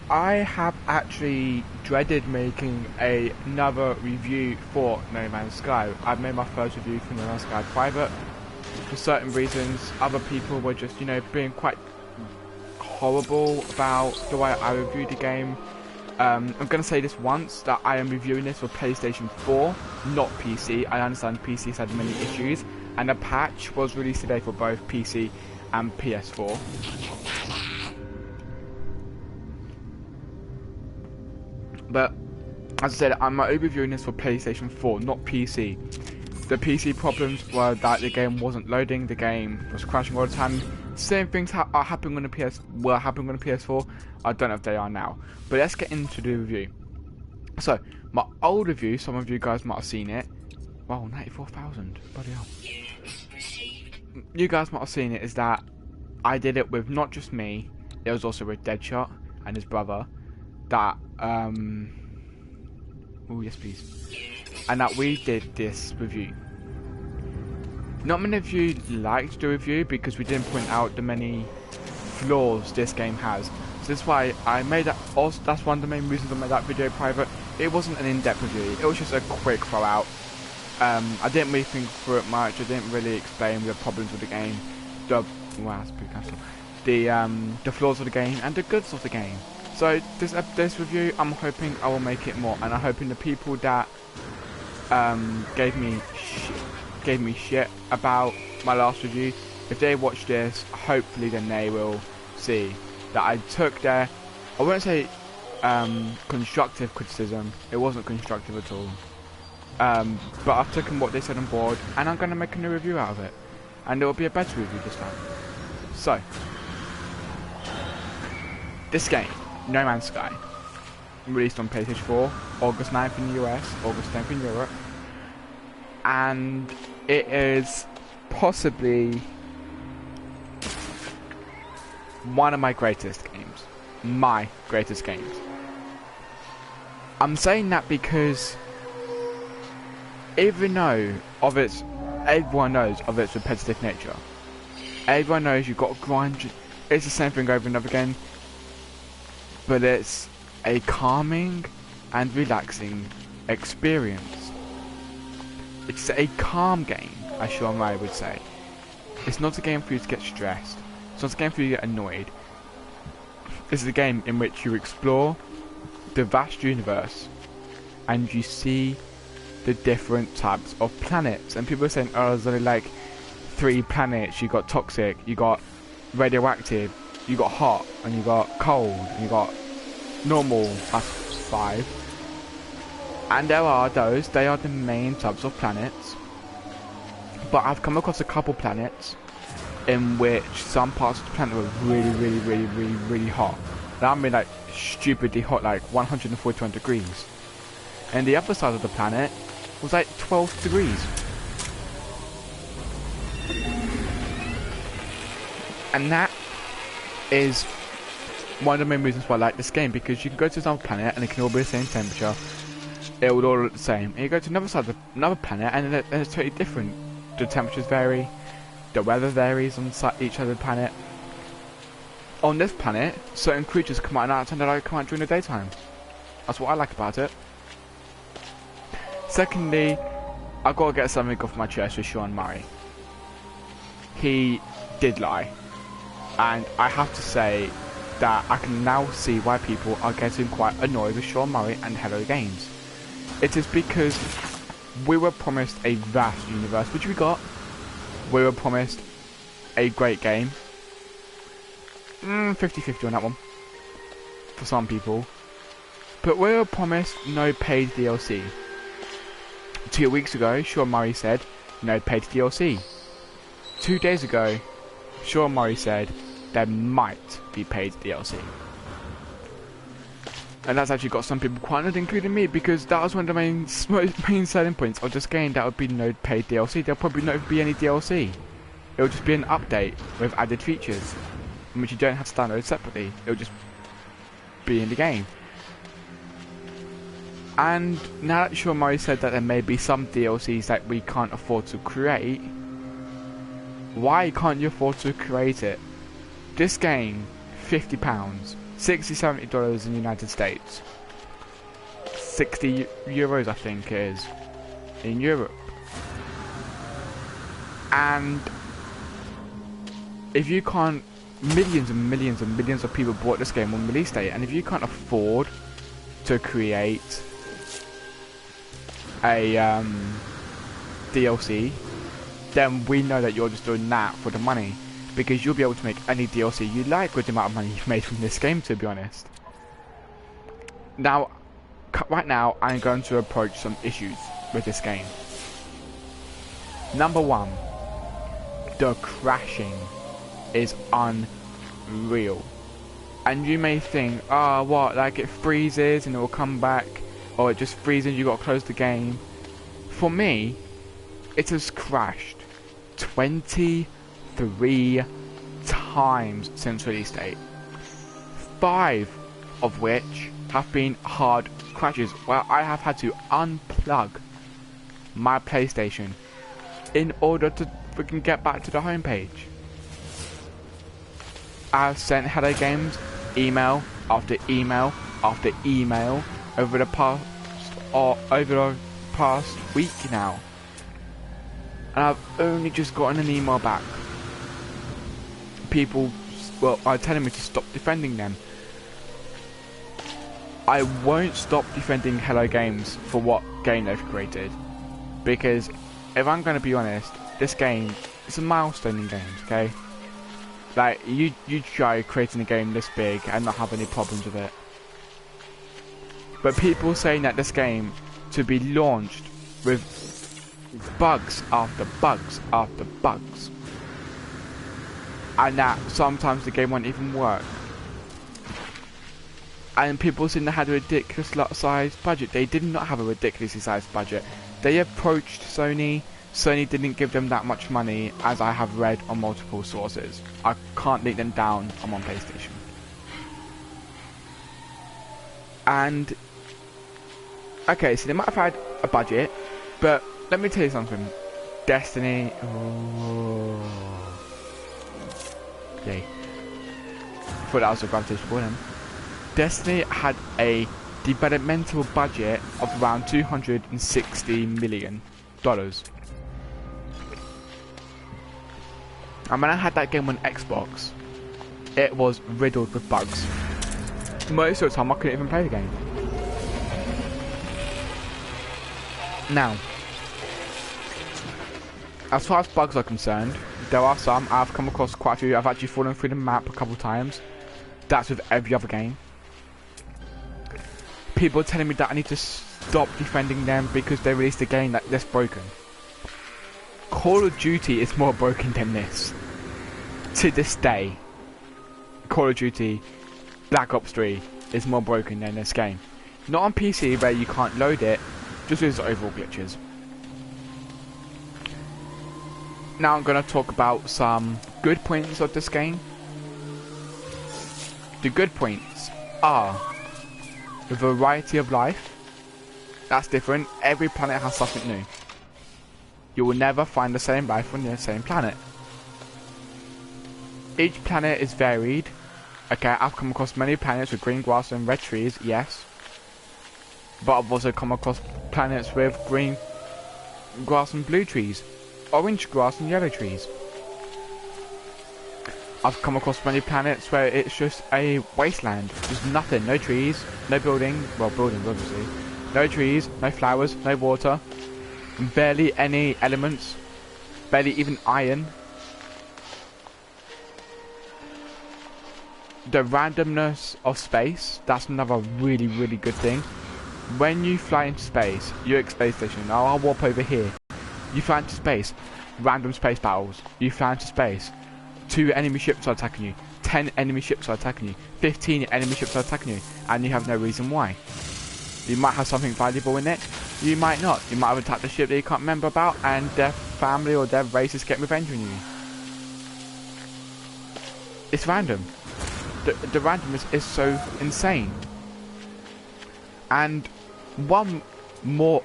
I have actually dreaded making another review for No Man's Sky. I've made my first review for No Man's Sky private. For certain reasons, other people were just, being quite horrible about the way I reviewed the game. I'm going to say this once, that I am reviewing this for PlayStation 4, not PC. I understand PC's had many issues, and a patch was released today for both PC and PS4. But, as I said, I'm reviewing this for PlayStation 4, not PC. The PC problems were that the game wasn't loading, the game was crashing all the time. Same things are happening on the were happening on the PS4. I don't know if they are now. But let's get into the review. So, my old review, some of you guys might have seen it. Wow, 94,000. Bloody hell. You guys might have seen it, is that I did it with not just me, it was also with Deadshot and his brother. That, oh yes please. And that we did this review. Not many of you liked the review because we didn't point out the many flaws this game has. So that's why I made that. Also, that's one of the main reasons I made that video private. It wasn't an in-depth review. It was just a quick throw out. I didn't really think through it much. I didn't really explain the problems with the game, the flaws of the game and the goods of the game. So this review, I'm hoping I will make it more, and I'm hoping the people that gave me shit about my last review, if they watch this, hopefully then they will see that I took their, I won't say constructive criticism, it wasn't constructive at all, but I've taken what they said on board and I'm going to make a new review out of it, and it will be a better review this time. So, this game, No Man's Sky, released on PlayStation 4, August 9th in the US, August 10th in Europe, and it is possibly one of my greatest games. My greatest games. I'm saying that because everyone knows of its repetitive nature. Everyone knows you've got to grind. It's the same thing over and over again, but it's a calming and relaxing experience. It's a calm game, as Sean Murray would say. It's not a game for you to get stressed. It's not a game for you to get annoyed. This is a game in which you explore the vast universe and you see the different types of planets. And people are saying, oh, there's only like 3 planets. You got toxic, you got radioactive, you got hot, and you got cold, and you got normal. That's 5. And there are those, they are the main types of planets. But I've come across a couple planets in which some parts of the planet were really hot. And I mean like stupidly hot, like 141 degrees. And the other side of the planet was like 12 degrees. And that is one of the main reasons why I like this game, because you can go to another planet and it can all be the same temperature. It would all look the same. And you go to another side of another planet and it's totally different. The temperatures vary, the weather varies on each other planet. On this planet, certain creatures come out at night and they come out during the daytime. That's what I like about it. Secondly, I've got to get something off my chest with Sean Murray. He did lie. And I have to say that I can now see why people are getting quite annoyed with Sean Murray and Hello Games. It is because we were promised a vast universe, which we got. We were promised a great game. 50-50 on that one. For some people. But we were promised no paid DLC. 2 weeks ago, Sean Murray said, no paid DLC. 2 days ago, Sean Murray said, there might be paid DLC. And that's actually got some people quite annoyed, including me, because that was one of the main selling points of this game. That would be no paid DLC. There'll probably not be any DLC. It will just be an update with added features, in which you don't have to download separately. It will just be in the game. And now that Sean Murray said that there may be some DLCs that we can't afford to create, why can't you afford to create it? This game £50, 60, $70 in the United States, 60 euros I think it is in Europe. And if you can't, millions and millions and millions of people bought this game on release day, and if you can't afford to create a DLC, then we know that you're just doing that for the money, because you'll be able to make any DLC you like with the amount of money you've made from this game, to be honest. Now, right now, I'm going to approach some issues with this game. Number one, the crashing is unreal. And you may think, oh, what, like it freezes and it will come back, or it just freezes, you got to close the game. For me, it has crashed 23 times since release date, 5 of which have been hard crashes where I have had to unplug my PlayStation in order to freaking get back to the homepage. I've sent Hello Games email after email after email over the past week now, and I've only just gotten an email back. People, well, are telling me to stop defending them. I won't stop defending Hello Games for what game they've created, because if I'm going to be honest, this game is a milestone in games, okay? Like, you try creating a game this big and not have any problems with it. But people saying that this game to be launched with bugs after bugs after bugs, and that sometimes the game won't even work. And people saying they had a ridiculous sized budget. They did not have a ridiculously sized budget. They approached Sony. Sony didn't give them that much money, as I have read on multiple sources. I can't link them down. I'm on PlayStation. And okay, so they might have had a budget, but let me tell you something. Destiny. Oh. Okay. I thought that was a gravitation for them. Destiny had a developmental budget of around $260 million. And when I had that game on Xbox, it was riddled with bugs. Most of the time I couldn't even play the game. Now, as far as bugs are concerned, there are some. I've come across quite a few. I've actually fallen through the map a couple of times. That's with every other game. People are telling me that I need to stop defending them because they released a game that's broken. Call of Duty is more broken than this. To this day, Call of Duty Black Ops 3 is more broken than this game. Not on PC where you can't load it, just with overall glitches. Now I'm going to talk about some good points of this game. The good points are the variety of life. That's different. Every planet has something new. You will never find the same life on the same planet. Each planet is varied. Okay, I've come across many planets with green grass and red trees, yes. But I've also come across planets with green grass and blue trees, orange grass and yellow trees. I've come across many planets where it's just a wasteland. There's nothing, no trees, no building, well, buildings obviously. No trees, no flowers, no water, barely any elements, barely even iron. The randomness of space, that's another really, really good thing. When you fly into space, you're at space station. Oh, I'll warp over here. You fly into space, random space battles. You fly into space, 2 enemy ships are attacking you, 10 enemy ships are attacking you, 15 enemy ships are attacking you, and you have no reason why. You might have something valuable in it, you might not. You might have attacked a ship that you can't remember about, and their family or their race is getting revenge on you. It's random. The randomness is so insane. And one more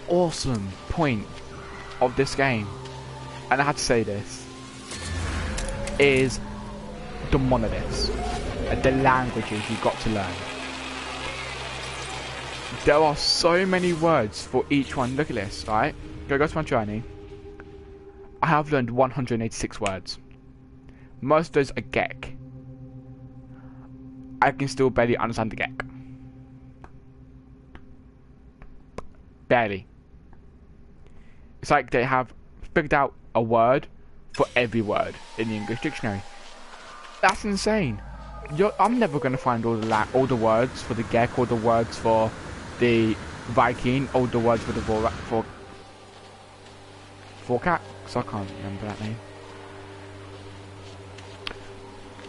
awesome point of this game, and I have to say this, is the monoliths. the languages you've got to learn. There are so many words for each one. Look at this, right? Go to my journey. I have learned 186 words. Most of those are Gek. I can still barely understand the Gek. Barely. It's like they have figured out a word for every word in the English dictionary. That's insane. I'm never going to find all the words for the Gek, all the words for the Viking, all the words for the Vorkat, because I can't remember that name.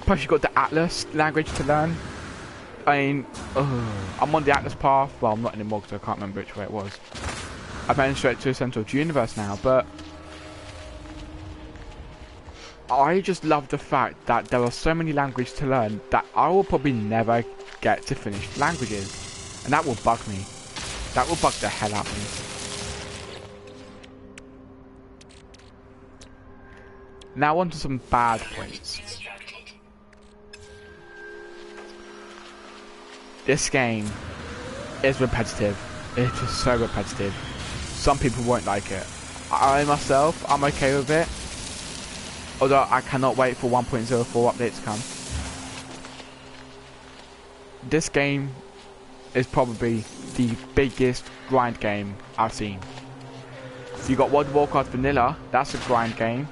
Plus you got the Atlas language to learn. I mean, I'm on the Atlas path. Well, I'm not anymore because I can't remember which way it was. I've managed straight to the centre of the universe now, but I just love the fact that there are so many languages to learn that I will probably never get to finish languages. And that will bug me. That will bug the hell out of me. Now on to some bad points. This game is repetitive. It's just so repetitive. Some people won't like it. I myself, I'm okay with it. Although I cannot wait for 1.04 update to come. This game is probably the biggest grind game I've seen. You got World of Warcraft Vanilla, that's a grind game.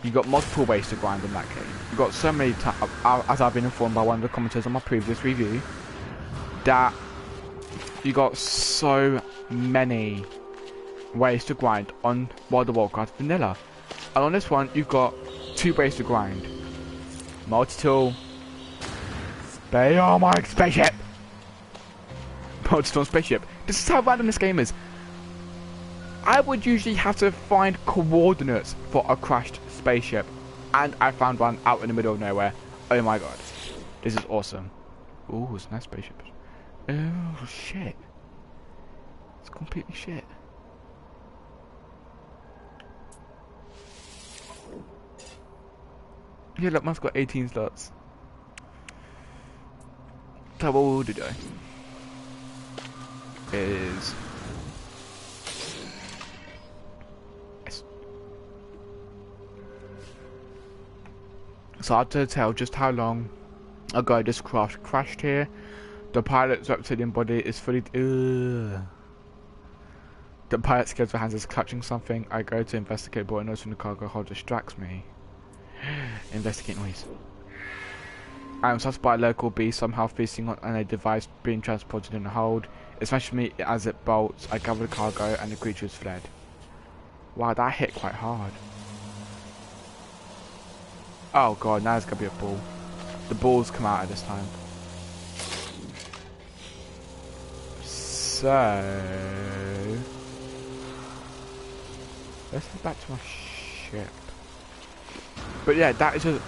You got multiple ways to grind in that game. You got so many as I've been informed by one of the commenters on my previous review, that you got so many ways to grind on World of Warcraft Vanilla. And on this one, you've got 2 ways to grind. Multi-tool. Oh my spaceship! Multi-tool spaceship. This is how random this game is. I would usually have to find coordinates for a crashed spaceship. And I found one out in the middle of nowhere. Oh my god. This is awesome. Ooh, it's a nice spaceship. Oh shit. It's completely shit. Yeah, look, mine's got 18 slots. So what we'll do though is yes. So I have to tell just how long ago this craft crashed here. The pilot's reptilian body is fully The pilot's skeletal hands is clutching something. I go to investigate, but a noise from the cargo hold distracts me. Investigate noise. I am spotted by a local bee somehow feasting on a device being transported in a hold. It smashes me as it bolts. I gather the cargo and the creature has fled. Wow, that hit quite hard. Oh god, now there's gonna be a ball. The balls come out at this time. So let's head back to my ship. But yeah, that is just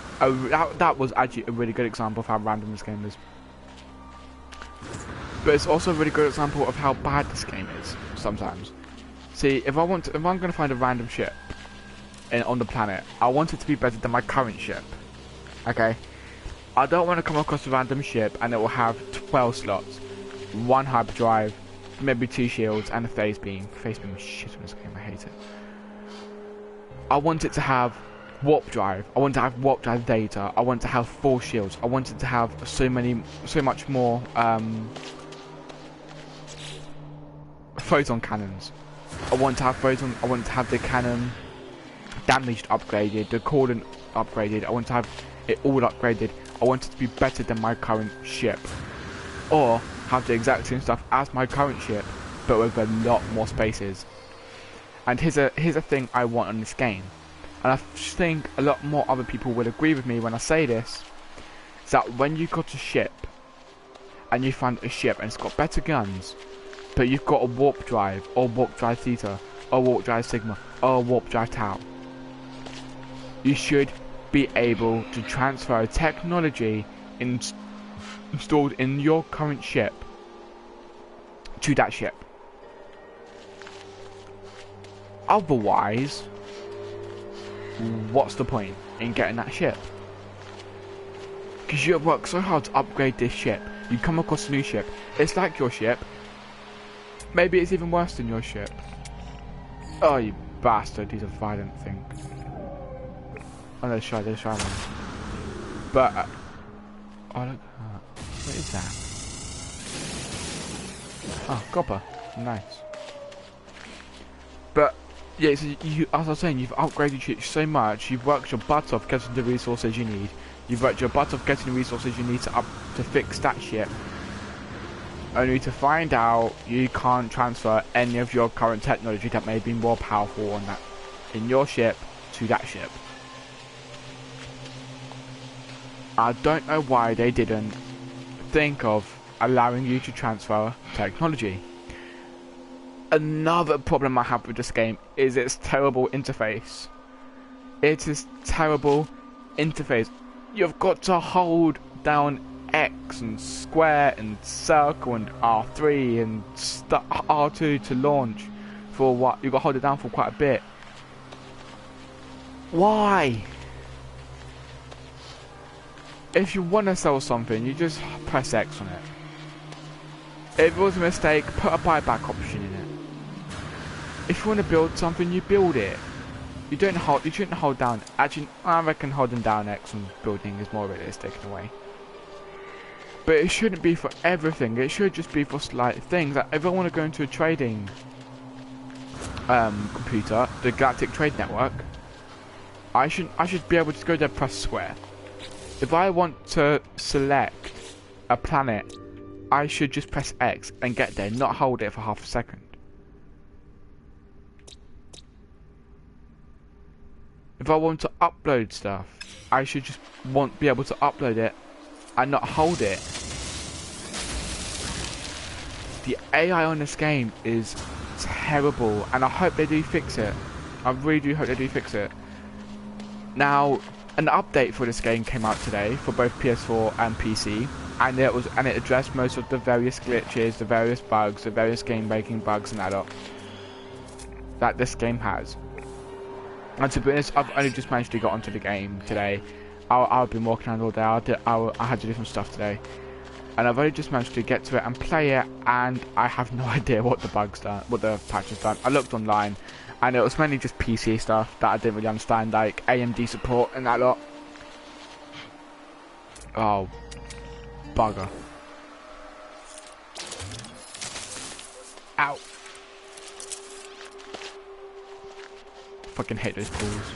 that was actually a really good example of how random this game is. But it's also a really good example of how bad this game is sometimes. See, if I'm going to find a random ship on the planet, I want it to be better than my current ship. Okay? I don't want to come across a random ship and it will have 12 slots, 1 hyperdrive, maybe 2 shields, and a phase beam. Phase beam is shit in this game. I hate it. I want it to have warp drive. I want to have warp drive data. I want to have 4 shields. I want it to have so much more photon cannons. I want to have the cannon damaged upgraded, the cordon upgraded. I want to have it all upgraded. I want it to be better than my current ship, or have the exact same stuff as my current ship, but with a lot more spaces. And here's a thing I want on this game, and I think a lot more other people will agree with me when I say this, is that when you got a ship, and you find a ship and it's got better guns, but you've got a warp drive, or warp drive theta, or warp drive sigma, or warp drive tau, you should be able to transfer technology installed in your current ship to that ship. Otherwise, what's the point in getting that ship? Because you have worked so hard to upgrade this ship. You come across a new ship. It's like your ship. Maybe it's even worse than your ship. Oh, you bastard. He's a violent thing. Oh, let's try one. But, oh, look at that. What is that? Oh, copper. Nice. But, yeah, so you, as I was saying, you've upgraded your ship so much. You've worked your butt off getting the resources you need. You've worked your butt off getting the resources you need to fix that ship. Only to find out you can't transfer any of your current technology that may be more powerful on that in your ship to that ship. I don't know why they didn't think of allowing you to transfer technology. Another problem I have with this game is its terrible interface. It is terrible interface. You've got to hold down X and square and circle and R3 and R2 to launch for what? You've got to hold it down for quite a bit. Why? If you want to sell something, you just press X on it. If it was a mistake, put a buyback option in it. If you want to build something, you build it. You shouldn't hold down. Actually, I reckon holding down X and building is more realistic in a way. But it shouldn't be for everything. It should just be for slight things. Like if I want to go into a trading computer, the Galactic Trade Network, I should be able to go there, press square. If I want to select a planet, I should just press X and get there, not hold it for half a second. If I want to upload stuff, I should just be able to upload it and not hold it. The AI on this game is terrible, and I hope they do fix it. I really do hope they do fix it. Now, an update for this game came out today for both PS4 and PC, and it addressed most of the various glitches, the various bugs, the various game-breaking bugs and that this game has. And to be honest, I've only just managed to get onto the game today. I've been walking around all day. I had to do some stuff today, and I've only just managed to get to it and play it. And I have no idea what the patch has done. I looked online, and it was mainly just PC stuff that I didn't really understand, like AMD support and that lot. Oh, bugger! Ow! Fucking hate those pools.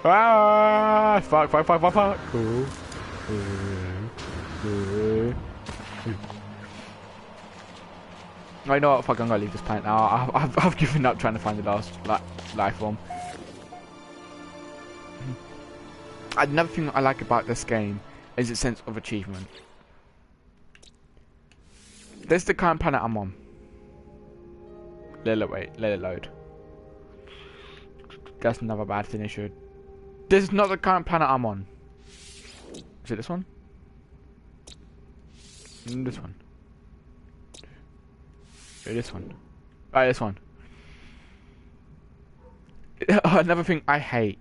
Ah! Fuck! Cool. I know what? Fuck! I'm gonna leave this planet now. I've given up trying to find the last life form. Another thing I like about this game is its sense of achievement. This is the current planet I'm on. Let it load. That's another bad thing it should. This is not the current planet I'm on. Is it this one? This one. This one. Oh, this one. Another thing I hate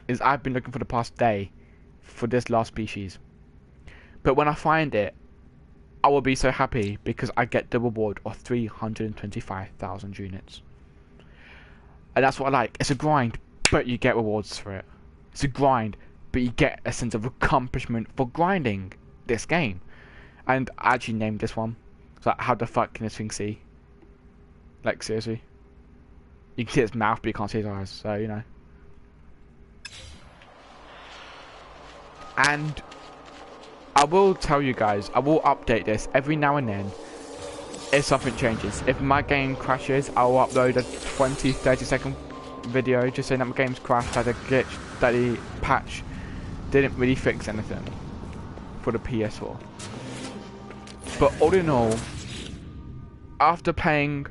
is I've been looking for the past day for this last species. But when I find it, I will be so happy because I get the reward of 325,000 units. And that's what I like. It's a grind, but you get rewards for it. It's a grind, but you get a sense of accomplishment for grinding this game. And I actually named this one. So how the fuck can this thing see? Like, seriously? You can see its mouth, but you can't see its eyes, so, you know. And I will tell you guys, I will update this every now and then if something changes. If my game crashes, I will upload a 20-30 second video just saying that my game's crashed, had a glitch, that the patch didn't really fix anything for the PS4. But all in all, after playing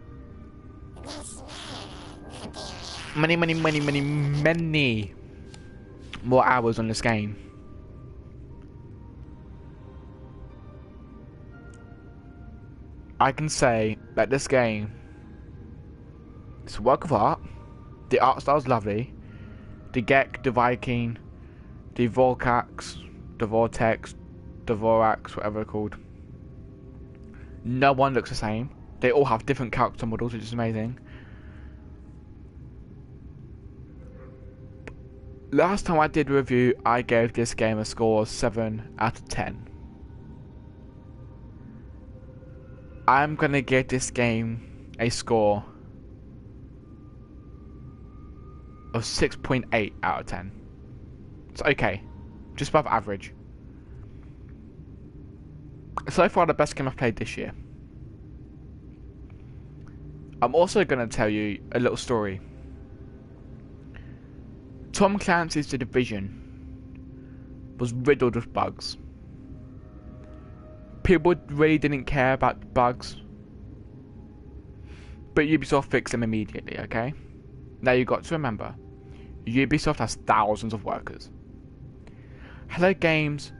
many more hours on this game, I can say that this game is a work of art. The art style is lovely. the Gek, the Viking, the Volcax, the Vortex, the Vorax, whatever they're called. No one looks the same. They all have different character models, which is amazing. Last time I did a review, I gave this game a score of 7 out of 10. I'm gonna give this game a score of 6.8 out of 10. It's okay. Just above average. So far the best game I've played this year. I'm also gonna tell you a little story. Tom Clancy's The Division was riddled with bugs. People really didn't care about bugs, but Ubisoft fixed them immediately, okay? Now you've got to remember, Ubisoft has thousands of workers. Hello Games,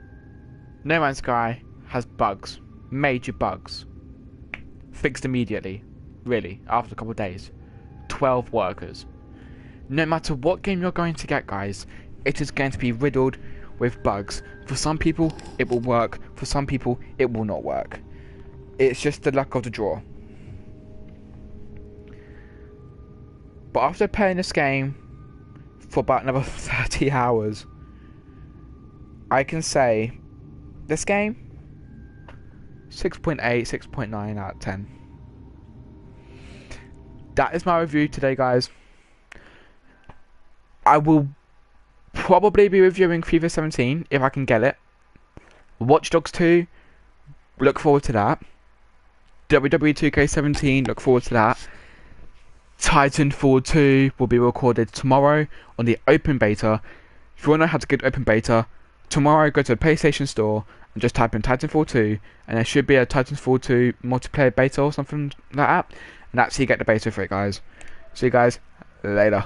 No Man's Sky has bugs, major bugs. Fixed immediately, really, after a couple of days. 12 workers. No matter what game you're going to get, guys, it is going to be riddled with bugs. For some people, it will work. For some people, it will not work. It's just the luck of the draw. But after playing this game for about another 30 hours, I can say this game 6.8, 6.9 out of 10. That is my review today, guys. I will probably be reviewing FIFA 17 if I can get it. Watch Dogs 2, look forward to that. WWE 2K17, look forward to that. Titanfall 2 will be recorded tomorrow on the open beta. If you want to know how to get open beta, tomorrow go to the PlayStation Store and just type in Titanfall 2, and there should be a Titanfall 2 multiplayer beta or something like that, and that's how you get the beta for it, guys. See you guys later.